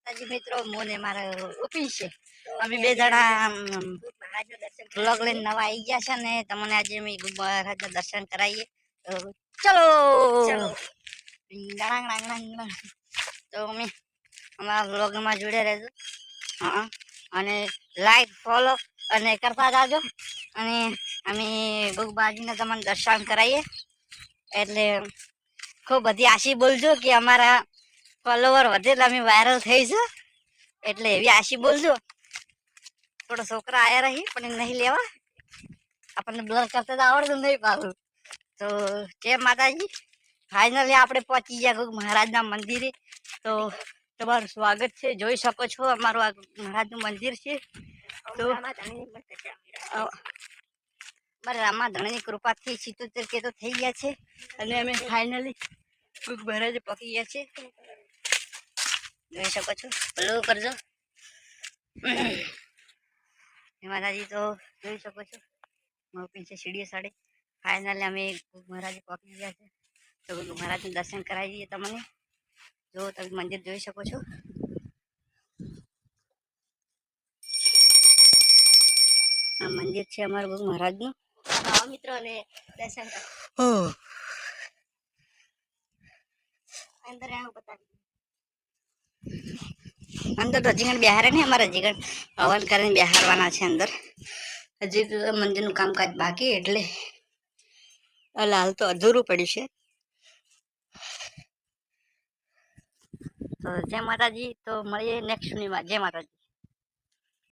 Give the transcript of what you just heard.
માતાજી મિત્રો મોને મારા ઉપી છે. અમે બે જણા વ્લોગ લઈને નવા આવી ગયા છે ને તમને આજે અમે મહારાજના દર્શન કરાવીએ. ચલો તો અમે અમારા વ્લોગમાં જોડે રહેજો. હા, અને લાઈક ફોલો અને કરતા જાજો. અને અમે ભગવાનજીને તમને દર્શન કરાવીએ એટલે ખૂબ બધી આશી બોલજો કે અમારા ફોલોવર વધે એટલે અમે વાયરલ થઈશું, એટલે એવી આશી બોલજો. થોડા છોકરા આયા રહી પણ નહીં લેવા, આપણને બ્લર કરતા તો આવડતું નહીં પાછું. તો જય માતાજી. ફાઇનલી આપણે પહોંચી ગયા મહારાજના મંદિરે. તો તમારું સ્વાગત છે, જોઈ શકો છો અમારું આ મહારાજનું મંદિર છે. તો મારે રામા ધણીની કૃપાથી 77 કે તો થઈ ગયા છે અને અમે ફાઇનલી મહારાજે પકી ગયા છે. જોઈ શકો છો, ફોલો કરજો માતાજી. તો જોઈ શકો છો પીછે સીડીએ સાડે ફાઇનલી અમે મહારાજે પહોંચી ગયા છે. તો મહારાજનું દર્શન કરાવી દઈએ તમને. જો તમે મંદિર જોઈ શકો છો. આ મંદિર છે અમારું બહુ મહારાજનું. મિત્રો અને દર્શન અંદર અંદર તો હજી બિહારે નહીં, અમારા હજી હવન કરીને બિહારવાના છે અંદર. હજી તો મંદિરનું કામકાજ બાકી એટલે હાલ તો અધૂરું પડ્યું છે. તો જય માતાજી. તો મળીએ નેક્સ્ટ શનિવાર. જય માતાજી.